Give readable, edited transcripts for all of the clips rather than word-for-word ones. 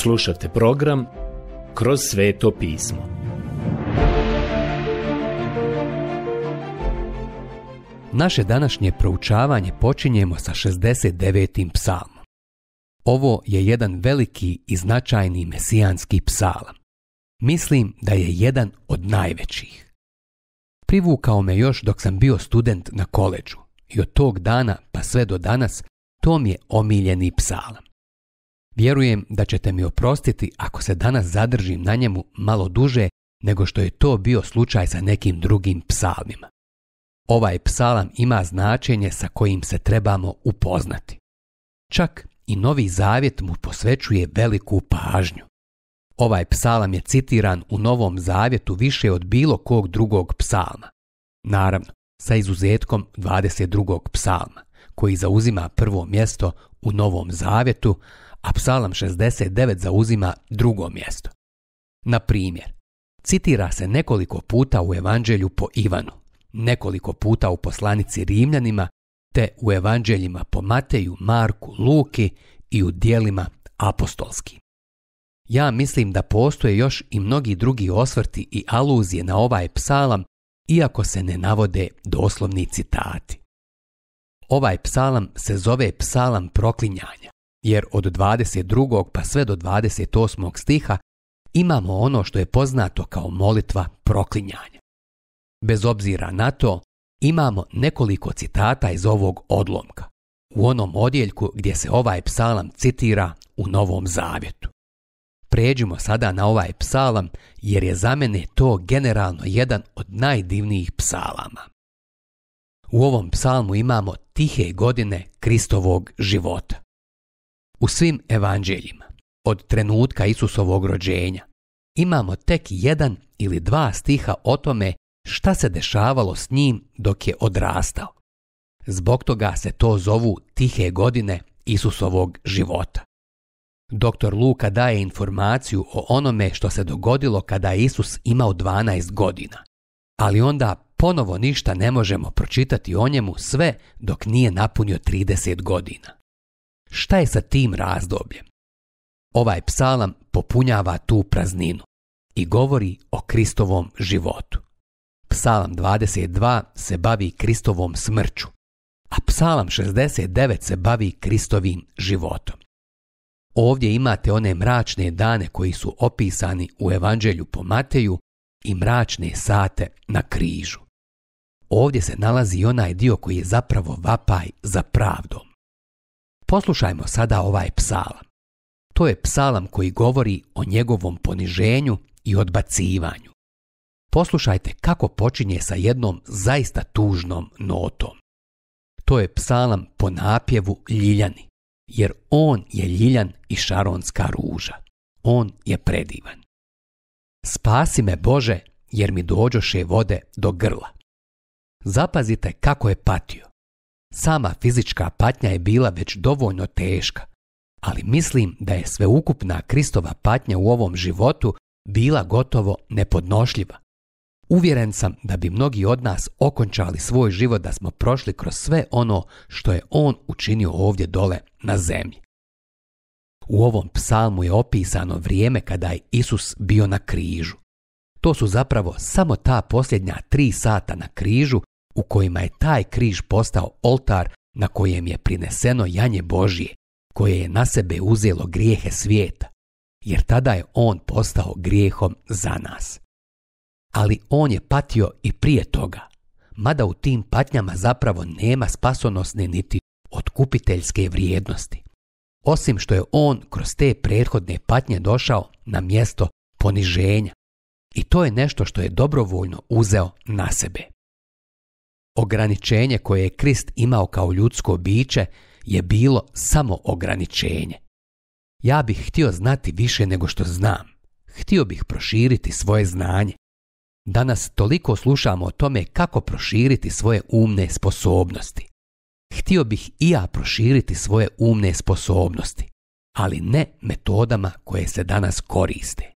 Slušate program Kroz sveto pismo. Naše današnje proučavanje počinjemo sa 69. psalmom. Ovo je jedan veliki i značajni mesijanski psalam. Mislim da je jedan od najvećih. Privukao me još dok sam bio student na koledžu i od tog dana pa sve do danas to mi je omiljeni psalam. Vjerujem da ćete mi oprostiti ako se danas zadržim na njemu malo duže nego što je to bio slučaj sa nekim drugim psalmima. Ovaj psalam ima značenje sa kojim se trebamo upoznati. Čak i Novi Zavjet mu posvećuje veliku pažnju. Ovaj psalam je citiran u Novom Zavjetu više od bilo kog drugog psalma. Naravno, sa izuzetkom 22. psalma, koji zauzima prvo mjesto u Novom Zavjetu, a psalam 69 zauzima drugo mjesto. Na primjer, citira se nekoliko puta u Evanđelju po Ivanu, nekoliko puta u poslanici Rimljanima, te u evanđeljima po Mateju, Marku, Luki i u djelima apostolskim. Ja mislim da postoje još i mnogi drugi osvrti i aluzije na ovaj psalam, iako se ne navode doslovni citati. Ovaj psalam se zove psalam proklinjanja, jer od 22. pa sve do 28. stiha imamo ono što je poznato kao molitva proklinjanja. Bez obzira na to, imamo nekoliko citata iz ovog odlomka, u onom odjeljku gdje se ovaj psalam citira u Novom Zavjetu. Pređimo sada na ovaj psalam, jer je za mene to generalno jedan od najdivnijih psalama. U ovom psalmu imamo tihe godine Kristovog života. U svim evanđeljima, od trenutka Isusovog rođenja, imamo tek jedan ili dva stiha o tome šta se dešavalo s njim dok je odrastao. Zbog toga se to zovu tihe godine Isusovog života. Dr. Luka daje informaciju o onome što se dogodilo kada je Isus imao 12 godina, ali onda ponovo ništa ne možemo pročitati o njemu sve dok nije napunio 30 godina. Šta je sa tim razdobljem? Ovaj psalam popunjava tu prazninu i govori o Kristovom životu. Psalam 22 se bavi Kristovom smrću, a psalam 69 se bavi Kristovim životom. Ovdje imate one mračne dane koji su opisani u Evanđelju po Mateju i mračne sate na križu. Ovdje se nalazi onaj dio koji je zapravo vapaj za pravdom. Poslušajmo sada ovaj psalam. To je psalam koji govori o njegovom poniženju i odbacivanju. Poslušajte kako počinje sa jednom zaista tužnom notom. To je psalam po napjevu Ljiljani, jer on je ljiljan i šaronska ruža. On je predivan. Spasi me Bože, jer mi dođoše vode do grla. Zapazite kako je patio. Sama fizička patnja je bila već dovoljno teška, ali mislim da je sveukupna Kristova patnja u ovom životu bila gotovo nepodnošljiva. Uvjeren sam da bi mnogi od nas okončali svoj život da smo prošli kroz sve ono što je on učinio ovdje dole na zemlji. U ovom psalmu je opisano vrijeme kada je Isus bio na križu. To su zapravo samo ta posljednja 3 sata na križu u kojima je taj križ postao oltar na kojem je prineseno janje Božje, koje je na sebe uzelo grijehe svijeta, jer tada je on postao grijehom za nas. Ali on je patio i prije toga, mada u tim patnjama zapravo nema spasonosne niti otkupiteljske vrijednosti, osim što je on kroz te prethodne patnje došao na mjesto poniženja, i to je nešto što je dobrovoljno uzeo na sebe. Ograničenje koje je Krist imao kao ljudsko biće je bilo samo ograničenje. Ja bih htio znati više nego što znam. Htio bih proširiti svoje znanje. Danas toliko slušamo o tome kako proširiti svoje umne sposobnosti. Htio bih i ja proširiti svoje umne sposobnosti, ali ne metodama koje se danas koriste.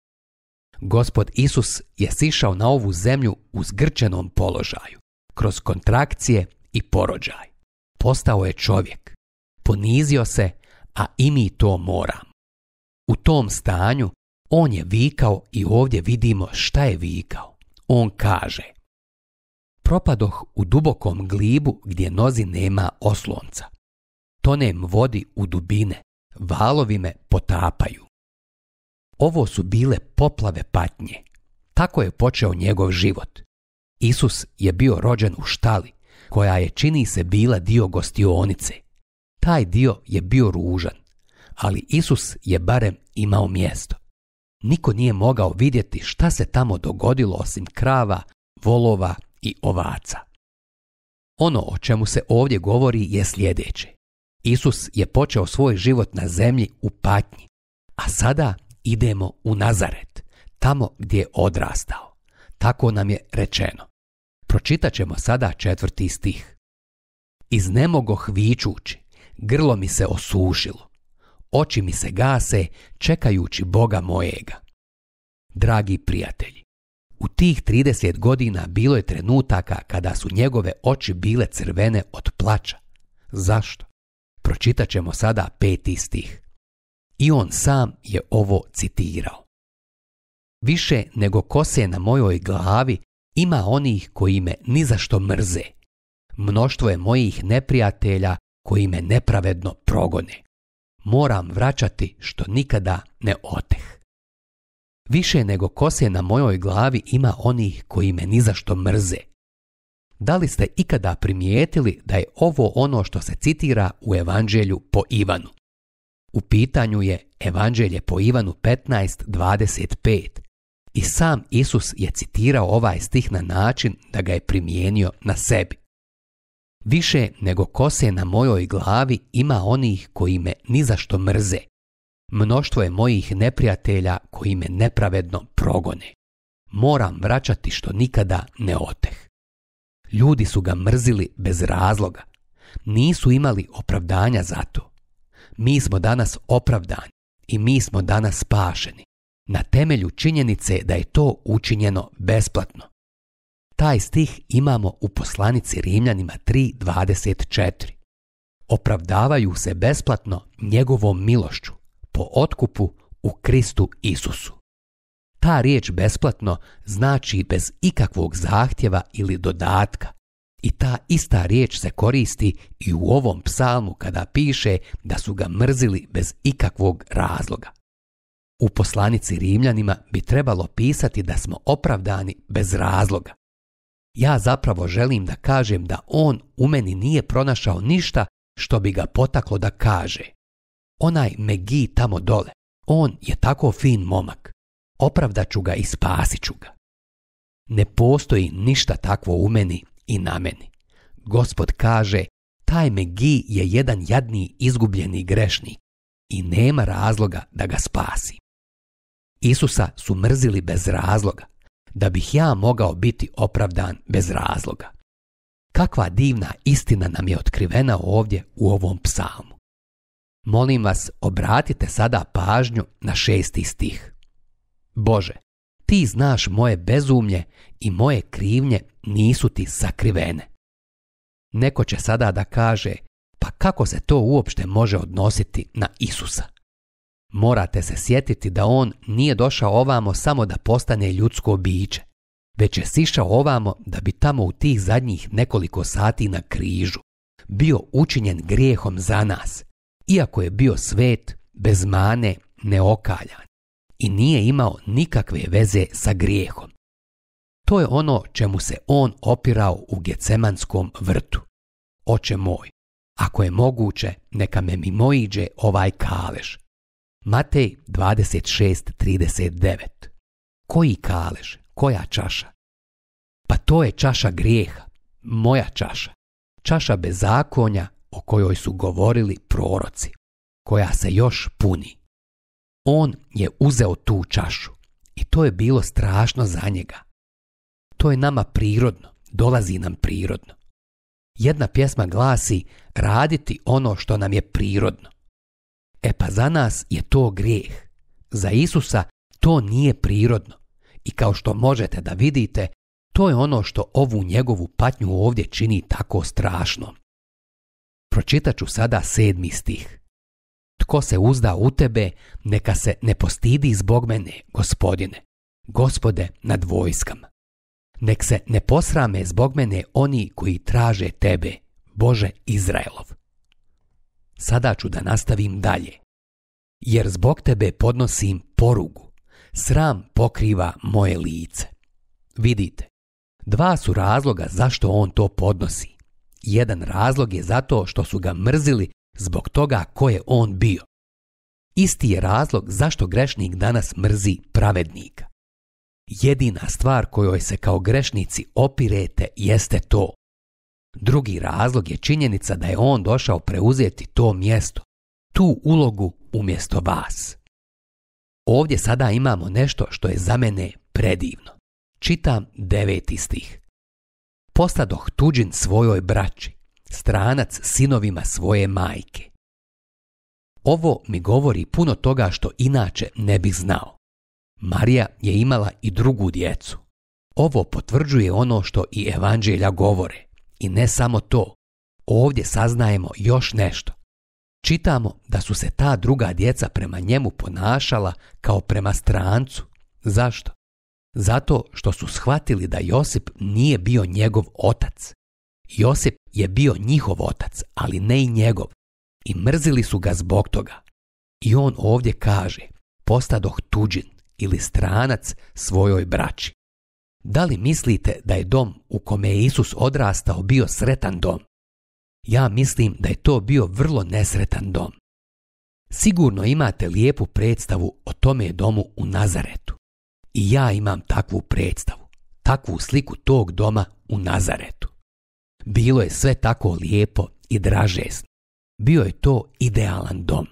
Gospod Isus je sišao na ovu zemlju u zgrčenom položaju, kroz kontrakcije i porođaj. Postao je čovjek, ponizio se, a i mi to moramo. U tom stanju on je vikao i ovdje vidimo šta je vikao. On kaže: propadoh u dubokom glibu gdje nozi nema oslonca. Tonem vodi u dubine, valovi me potapaju. Ovo su bile poplave patnje. Tako je počeo njegov život. Isus je bio rođen u štali, koja je, čini se, bila dio gostionice. Taj dio je bio ružan, ali Isus je barem imao mjesto. Niko nije mogao vidjeti šta se tamo dogodilo osim krava, volova i ovaca. Ono o čemu se ovdje govori je sljedeće. Isus je počeo svoj život na zemlji u patnji, a sada idemo u Nazaret, tamo gdje je odrastao. Tako nam je rečeno. Pročitat ćemo sada 4. stih. Iznemogoh vičući, grlo mi se osušilo. Oči mi se gase, čekajući Boga mojega. Dragi prijatelji, u tih 30 godina bilo je trenutaka kada su njegove oči bile crvene od plača. Zašto? Pročitat ćemo sada 5. stih. I on sam je ovo citirao. Više nego kose na mojoj glavi ima onih koji me nizašto mrze. Mnoštvo je mojih neprijatelja koji me nepravedno progone. Moram vraćati što nikada ne oteh. Više nego kose na mojoj glavi ima onih koji me nizašto mrze. Da li ste ikada primijetili da je ovo ono što se citira u Evanđelju po Ivanu? U pitanju je Evanđelje po Ivanu 15:25 i sam Isus je citirao ovaj stih na način da ga je primijenio na sebi. Više nego kose na mojoj glavi ima onih koji me nizašto mrze. Mnoštvo je mojih neprijatelja koji me nepravedno progone. Moram vraćati što nikada ne oteh. Ljudi su ga mrzili bez razloga. Nisu imali opravdanja za to. Mi smo danas opravdani i mi smo danas spašeni na temelju činjenice da je to učinjeno besplatno. Taj stih imamo u poslanici Rimljanima 3:24. Opravdavaju se besplatno njegovom milošću po otkupu u Kristu Isusu. Ta riječ besplatno znači bez ikakvog zahtjeva ili dodatka. I ta ista riječ se koristi i u ovom psalmu kada piše da su ga mrzili bez ikakvog razloga. U poslanici Rimljanima bi trebalo pisati da smo opravdani bez razloga. Ja zapravo želim da kažem da on u meni nije pronašao ništa što bi ga potaklo da kaže: onaj Megi tamo dole, on je tako fin momak, opravdat ću ga i spasit ću ga. Ne postoji ništa takvo u meni i na meni. Gospod kaže, taj Megi je jedan jadni izgubljeni grešnik i nema razloga da ga spasi. Isusa su mrzili bez razloga, da bih ja mogao biti opravdan bez razloga. Kakva divna istina nam je otkrivena ovdje u ovom psalmu. Molim vas, obratite sada pažnju na 6. stih. Bože, ti znaš moje bezumlje i moje krivnje nisu ti sakrivene. Neko će sada da kaže, pa kako se to uopšte može odnositi na Isusa? Morate se sjetiti da on nije došao ovamo samo da postane ljudsko biće, već je sišao ovamo da bi tamo u tih zadnjih nekoliko sati na križu bio učinjen grijehom za nas, iako je bio svet, bez mane, neokaljan i nije imao nikakve veze sa grijehom. To je ono čemu se on opirao u Gecemanskom vrtu. Oče moj, ako je moguće, neka me mimoiđe ovaj kalež. Matej 26:39. Koji kalež? Koja čaša? Pa to je čaša grijeha, moja čaša. Čaša bezakonja o kojoj su govorili proroci, koja se još puni. On je uzeo tu čašu i to je bilo strašno za njega. To je nama prirodno, dolazi nam prirodno. Jedna pjesma glasi raditi ono što nam je prirodno. E pa za nas je to grijeh. Za Isusa to nije prirodno. I kao što možete da vidite, to je ono što ovu njegovu patnju ovdje čini tako strašnom. Pročitat ću sada 7. stih. tko se uzda u tebe, neka se ne postidi zbog mene, Gospodine, Gospode nad vojskama. Nek se ne posrame zbog mene oni koji traže tebe, Bože Izraelov. Sada ću da nastavim dalje. Jer zbog tebe podnosim porugu, sram pokriva moje lice. Vidite, dva su razloga zašto on to podnosi. Jedan razlog je zato što su ga mrzili zbog toga ko je on bio. Isti je razlog zašto grešnik danas mrzi pravednika. Jedina stvar kojoj se kao grešnici opirete jeste to. Drugi razlog je činjenica da je on došao preuzeti to mjesto, tu ulogu umjesto vas. Ovdje sada imamo nešto što je za mene predivno. Čitam 9. stih. Postadoh tuđin svojoj braći, stranac sinovima svoje majke. Ovo mi govori puno toga što inače ne bih znao. Marija je imala i drugu djecu. Ovo potvrđuje ono što i evanđelja govore. I ne samo to, ovdje saznajemo još nešto. Čitamo da su se ta druga djeca prema njemu ponašala kao prema strancu. Zašto? Zato što su shvatili da Josip nije bio njegov otac. Josip je bio njihov otac, ali ne i njegov. I mrzili su ga zbog toga. I on ovdje kaže, postadoh tuđin ili stranac svojoj braći. Da li mislite da je dom u kome je Isus odrastao bio sretan dom? Ja mislim da je to bio vrlo nesretan dom. Sigurno imate lijepu predstavu o tome domu u Nazaretu. I ja imam takvu predstavu, takvu sliku tog doma u Nazaretu. Bilo je sve tako lijepo i dražesno. Bio je to idealan dom.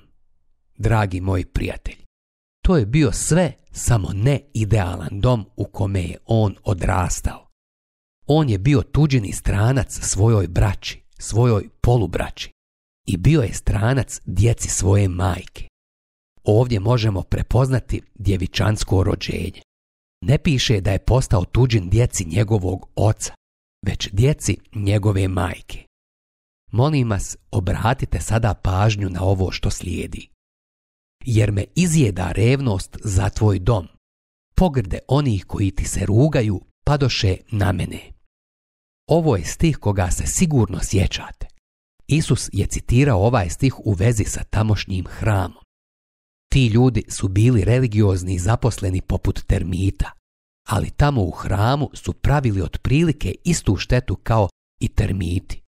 Dragi moji prijatelji, to je bio sve samo ne idealan dom u kome je on odrastao. On je bio tuđini stranac svojoj braći, svojoj polubraći i bio je stranac djeci svoje majke. Ovdje možemo prepoznati djevičansko rođenje. Ne piše da je postao tuđin djeci njegovog oca, već djeci njegove majke. Molim vas, obratite sada pažnju na ovo što slijedi. Jer me izjeda revnost za tvoj dom, pogrde onih koji ti se rugaju padoše na mene. Ovo je stih koga se sigurno sjećate. Isus je citirao ovaj stih u vezi sa tamošnjim hramom. Ti ljudi su bili religiozni i zaposleni poput termita, ali tamo u hramu su pravili otprilike istu štetu kao i termiti.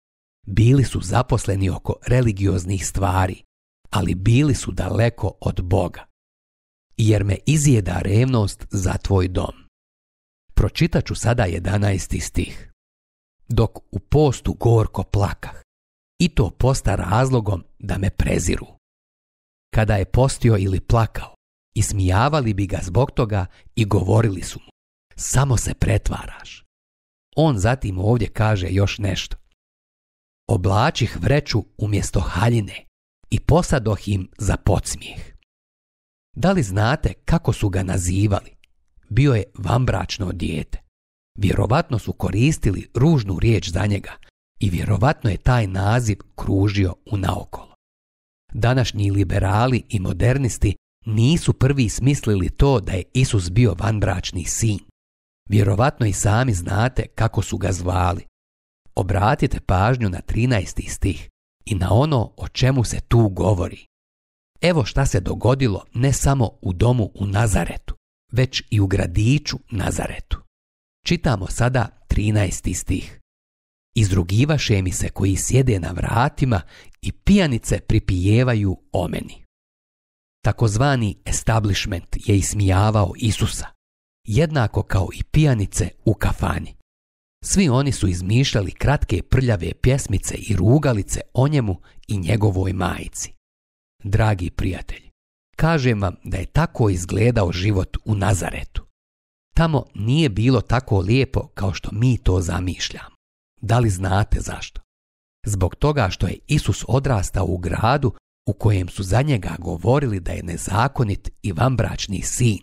Bili su zaposleni oko religioznih stvari, ali bili su daleko od Boga. Jer me izjeda revnost za tvoj dom. Pročitat ću sada 11. stih. Dok u postu gorko plakah, i to posta razlogom da me preziru. Kada je postio ili plakao, ismijavali bi ga zbog toga i govorili su mu, samo se pretvaraš. On zatim ovdje kaže još nešto. Oblačih vreću umjesto haljine i posadoh im za podsmijeh. Da li znate kako su ga nazivali? Bio je vanbračno dijete. Vjerovatno su koristili ružnu riječ za njega i vjerovatno je taj naziv kružio unaokolo. Današnji liberali i modernisti nisu prvi smislili to da je Isus bio vanbračni sin. Vjerovatno i sami znate kako su ga zvali. Obratite pažnju na 13. stih i na ono o čemu se tu govori. Evo šta se dogodilo ne samo u domu u Nazaretu, već i u gradiću Nazaretu. Čitamo sada 13. stih. Izrugivaše mi se koji sjede na vratima i pijanice pripijevaju o meni. Takozvani establishment je ismijavao Isusa, jednako kao i pijanice u kafani. Svi oni su izmišljali kratke prljave pjesmice i rugalice o njemu i njegovoj majci. Dragi prijatelji, kažem vam da je tako izgledao život u Nazaretu. Tamo nije bilo tako lijepo kao što mi to zamišljamo. Da li znate zašto? Zbog toga što je Isus odrastao u gradu u kojem su za njega govorili da je nezakonit i vanbračni sin.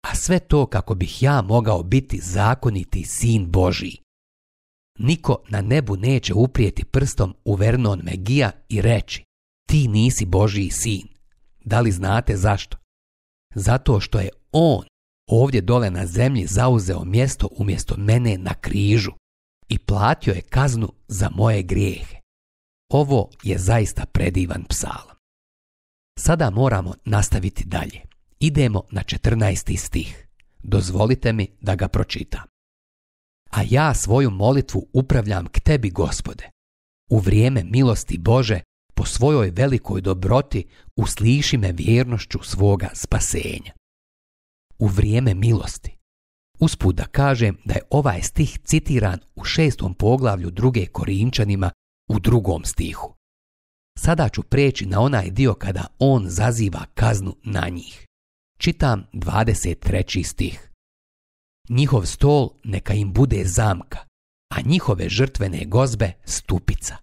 A sve to kako bih ja mogao biti zakoniti sin Božji. Niko na nebu neće uprijeti prstom u Vernon Megija i reći, ti nisi Božji sin, Da li znate zašto? Zato što je on ovdje dole na zemlji zauzeo mjesto umjesto mene na križu i platio je kaznu za moje grijehe. Ovo je zaista predivan psalam. Sada moramo nastaviti dalje. Idemo na 14. stih. Dozvolite mi da ga pročitam. A ja svoju molitvu upravljam k tebi, Gospode. U vrijeme milosti Bože, po svojoj velikoj dobroti, usliši me vjernošću svoga spasenja. U vrijeme milosti. Usput da kažem da je ovaj stih citiran u 6. poglavlju 2. Korinčanima u 2. stihu. Sada ću preći na onaj dio kada on zaziva kaznu na njih. Čitam 23. stih. Njihov stol neka im bude zamka, a njihove žrtvene gozbe stupica.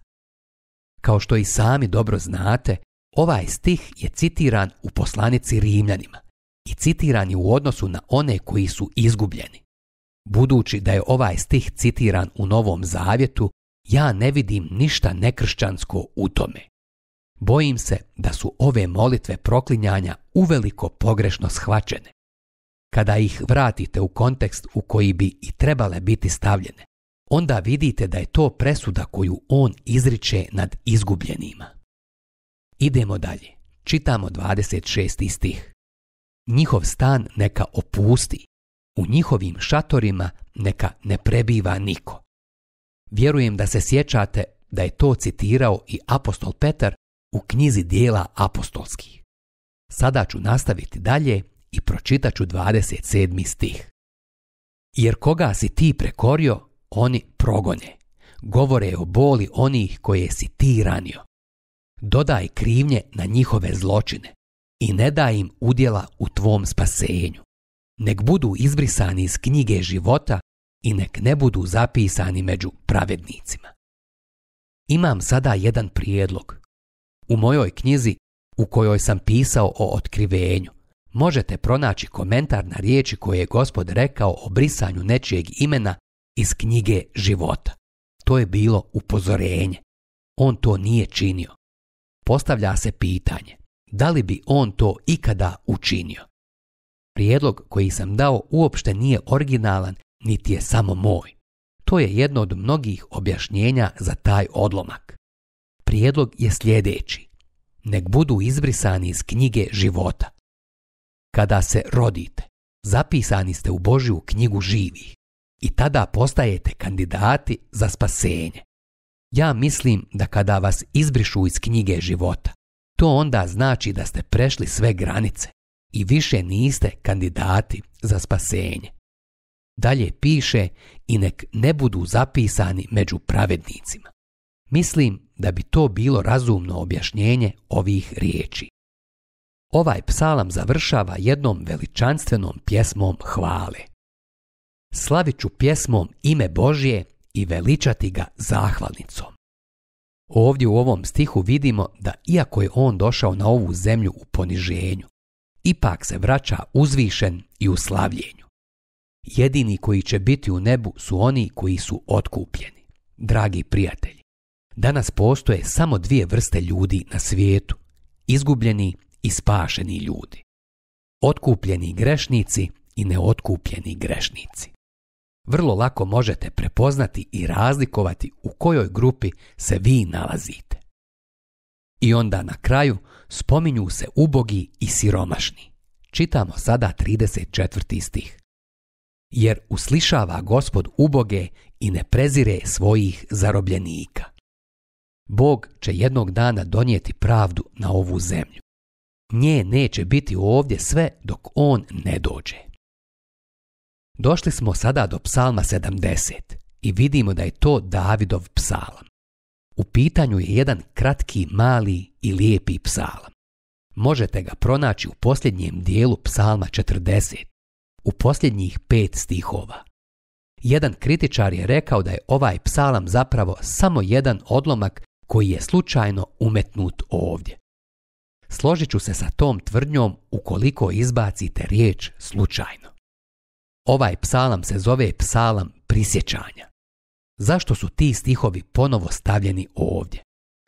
Kao što i sami dobro znate, ovaj stih je citiran u poslanici Rimljanima i citiran je u odnosu na one koji su izgubljeni. Budući da je ovaj stih citiran u Novom Zavjetu, ja ne vidim ništa nekršćansko u tome. Bojim se da su ove molitve proklinjanja uveliko pogrešno shvaćene. Kada ih vratite u kontekst u koji bi i trebale biti stavljene, onda vidite da je to presuda koju on izriče nad izgubljenima. Idemo dalje. Čitamo 26. stih. Njihov stan neka opusti, u njihovim šatorima neka ne prebiva niko. Vjerujem da se sjećate da je to citirao i apostol Petar u knjizi Djela apostolskih. Sada ću nastaviti dalje i pročitat ću 27. stih. Jer koga si ti prekorio, oni progone. Govore o boli onih koje si ti ranio. Dodaj krivnje na njihove zločine i ne daj im udjela u tvom spasenju. Nek budu izbrisani iz knjige života i nek ne budu zapisani među pravednicima. Imam sada jedan prijedlog. U mojoj knjizi, u kojoj sam pisao o otkrivenju, možete pronaći komentar na riječi koje je Gospod rekao o brisanju nečijeg imena iz knjige života. To je bilo upozorenje. On to nije činio. Postavlja se pitanje, da li bi on to ikada učinio? Prijedlog koji sam dao uopšte nije originalan, niti je samo moj. To je jedno od mnogih objašnjenja za taj odlomak. Prijedlog je sljedeći. Nek budu izbrisani iz knjige života. Kada se rodite, zapisani ste u Božju knjigu živih i tada postajete kandidati za spasenje. Ja mislim da kada vas izbrišu iz knjige života, to onda znači da ste prešli sve granice i više niste kandidati za spasenje. Dalje piše i nek ne budu zapisani među pravednicima. Mislim da bi to bilo razumno objašnjenje ovih riječi. Ovaj psalam završava jednom veličanstvenom pjesmom hvale. Slavit ću pjesmom ime Božje i veličati ga zahvalnicom. Ovdje u ovom stihu vidimo da iako je on došao na ovu zemlju u poniženju, ipak se vraća uzvišen i u slavljenju. Jedini koji će biti u nebu su oni koji su otkupljeni. Dragi prijatelji, danas postoje samo dvije vrste ljudi na svijetu, izgubljeni i spašeni ljudi. Otkupljeni grešnici i neotkupljeni grešnici. Vrlo lako možete prepoznati i razlikovati u kojoj grupi se vi nalazite. I onda na kraju spominju se ubogi i siromašni. Čitamo sada 34. stih. Jer uslišava Gospod uboge i ne prezire svojih zarobljenika. Bog će jednog dana donijeti pravdu na ovu zemlju. Nje neće biti ovdje sve dok on ne dođe. Došli smo sada do psalma 70 i vidimo da je to Davidov psalam. U pitanju je jedan kratki, mali i lijepi psalam. Možete ga pronaći u posljednjem dijelu psalma 40, u posljednjih 5 stihova. Jedan kritičar je rekao da je ovaj psalam zapravo samo jedan odlomak koji je slučajno umetnut ovdje. Složit ću se sa tom tvrdnjom ukoliko izbacite riječ slučajno. Ovaj psalam se zove psalam prisjećanja. Zašto su ti stihovi ponovo stavljeni ovdje?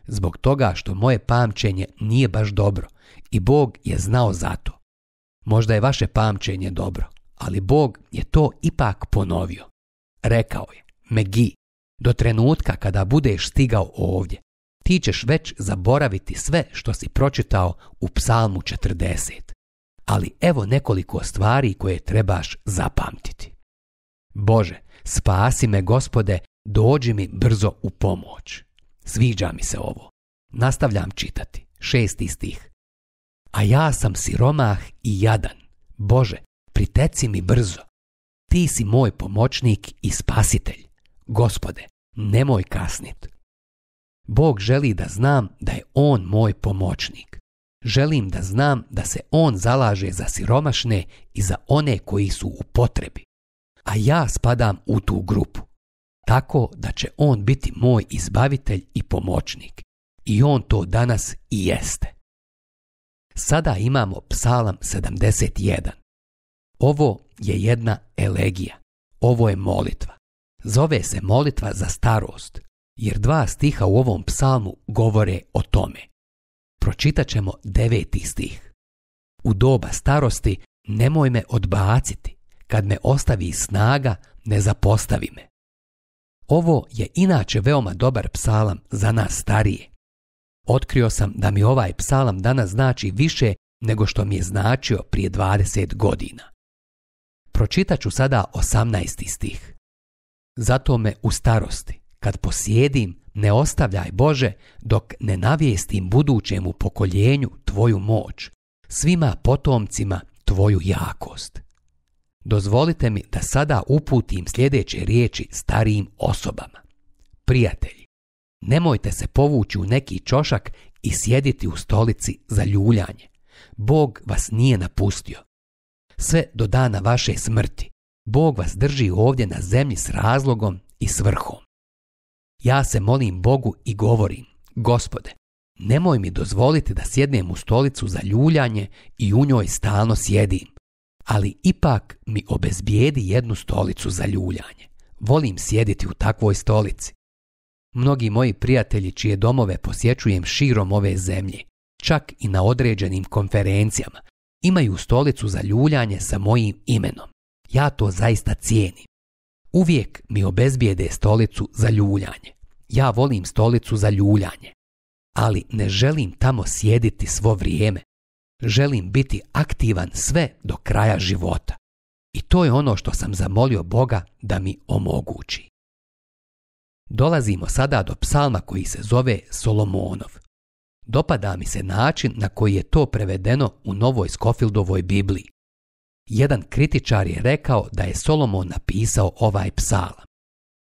zbog toga što moje pamćenje nije baš dobro i Bog je znao za to. Možda je vaše pamćenje dobro, ali Bog je to ipak ponovio. Rekao je, Megi, do trenutka kada budeš stigao ovdje, ti ćeš već zaboraviti sve što si pročitao u Psalmu 40. Ali evo nekoliko stvari koje trebaš zapamtiti. Bože, spasi me, Gospode, dođi mi brzo u pomoć. Sviđa mi se ovo. Nastavljam čitati. 6. stih. A ja sam siromah i jadan. Bože, priteci mi brzo. Ti si moj pomoćnik i spasitelj. Gospode, nemoj kasnit. Bog želi da znam da je On moj pomoćnik. Želim da znam da se On zalaže za siromašne i za one koji su u potrebi. A ja spadam u tu grupu. Tako da će On biti moj izbavitelj i pomoćnik. I On to danas i jeste. Sada imamo Psalam 71. Ovo je jedna elegija. Ovo je molitva. Zove se molitva za starost, jer 2 stiha u ovom psalmu govore o tome. Pročitat ćemo 9. stih. U doba starosti nemoj me odbaciti, kad me ostavi snaga, ne zapostavi me. Ovo je inače veoma dobar psalam za nas starije. Otkrio sam da mi ovaj psalam danas znači više nego što mi je značio prije 20 godina. Pročitat ću sada 18. stih. Zato me u starosti, kad posjedim, ne ostavljaj, Bože, dok ne navijestim budućemu pokoljenju tvoju moć, svima potomcima tvoju jakost. Dozvolite mi da sada uputim sljedeće riječi starijim osobama. Prijatelji, nemojte se povući u neki ćošak i sjediti u stolici za ljuljanje. Bog vas nije napustio. Sve do dana vaše smrti. Bog vas drži ovdje na zemlji s razlogom i svrhom. Ja se molim Bogu i govorim, Gospode, nemoj mi dozvoliti da sjednem u stolicu za ljuljanje i u njoj stalno sjedim, ali ipak mi obezbijedi jednu stolicu za ljuljanje. Volim sjediti u takvoj stolici. Mnogi moji prijatelji čije domove posjećujem širom ove zemlje, čak i na određenim konferencijama, imaju stolicu za ljuljanje sa mojim imenom. Ja to zaista cijenim. Uvijek mi obezbijede stolicu za ljuljanje. Ja volim stolicu za ljuljanje. Ali ne želim tamo sjediti svo vrijeme. Želim biti aktivan sve do kraja života. I to je ono što sam zamolio Boga da mi omogući. Dolazimo sada do psalma koji se zove Solomonov. Dopada mi se način na koji je to prevedeno u Novoj Scofieldovoj Bibliji. Jedan kritičar je rekao da je Solomon napisao ovaj psalam.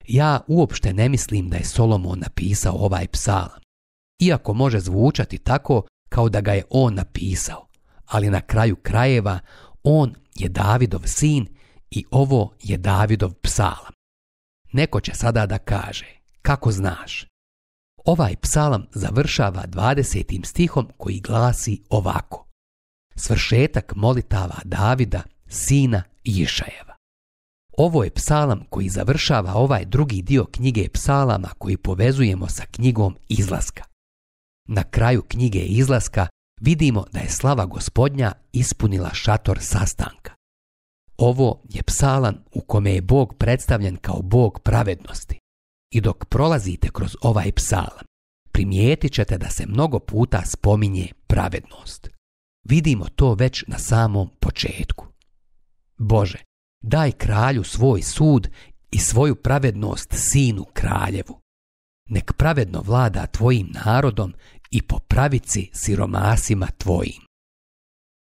Ja uopšte ne mislim da je Solomon napisao ovaj psalam, iako može zvučati tako kao da ga je on napisao, ali na kraju krajeva on je Davidov sin i ovo je Davidov psalam. Neko će sada da kaže, kako znaš? Ovaj psalam završava 20. stihom koji glasi ovako. Svršetak molitava Davida, sina Išajeva. Ovo je psalam koji završava ovaj drugi dio knjige psalama koji povezujemo sa knjigom Izlaska. Na kraju knjige Izlaska vidimo da je slava Gospodnja ispunila šator sastanka. Ovo je psalam u kome je Bog predstavljen kao Bog pravednosti. I dok prolazite kroz ovaj psalam, primijetit ćete da se mnogo puta spominje pravednost. Vidimo to već na samom početku. Bože, daj kralju svoj sud i svoju pravednost sinu kraljevu. Nek pravedno vlada tvojim narodom i po pravici siromasima tvojim.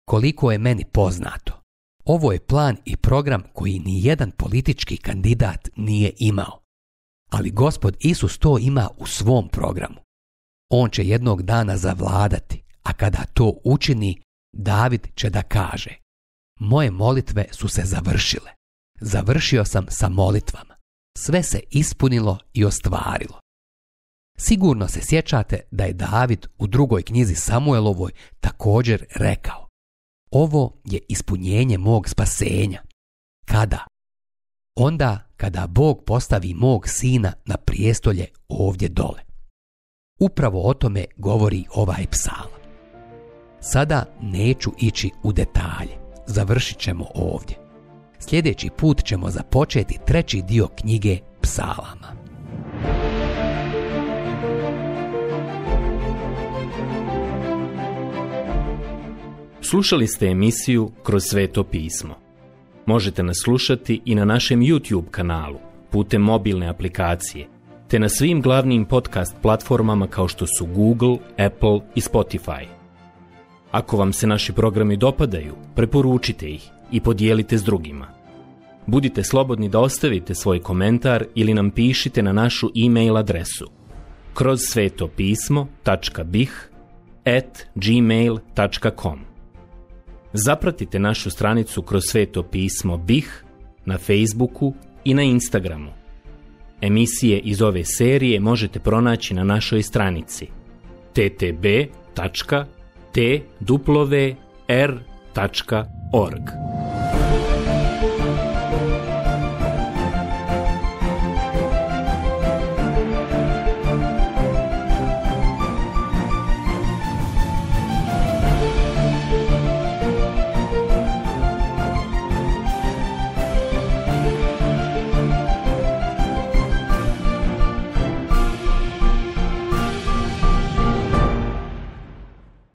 Koliko je meni poznato, ovo je plan i program koji ni jedan politički kandidat nije imao. Ali Gospod Isus to ima u svom programu. On će jednog dana zavladati, a kada to učini, David će da kaže: moje molitve su se završile. Završio sam sa molitvama. Sve se ispunilo i ostvarilo. Sigurno se sjećate da je David u drugoj knjizi Samuelovoj također rekao: ovo je ispunjenje mog spasenja. Kada? Onda kada Bog postavi mog sina na prijestolje ovdje dole. Upravo o tome govori ovaj psalam. Sada neću ići u detalje, završit ćemo ovdje. Sljedeći put ćemo započeti 3. dio knjige Psalama. Slušali ste emisiju Kroz sveto pismo. Možete nas slušati i na našem YouTube kanalu, putem mobilne aplikacije, te na svim glavnim podcast platformama kao što su Google, Apple i Spotify. Ako vam se naši programi dopadaju, preporučite ih i podijelite s drugima. Budite slobodni da ostavite svoj komentar ili nam pišite na našu e-mail adresu krozsvetopismo.bih@gmail.com. Zapratite našu stranicu Kroz sveto pismo BiH na Facebooku i na Instagramu. Emisije iz ove serije možete pronaći na našoj stranici ttb.twr.org.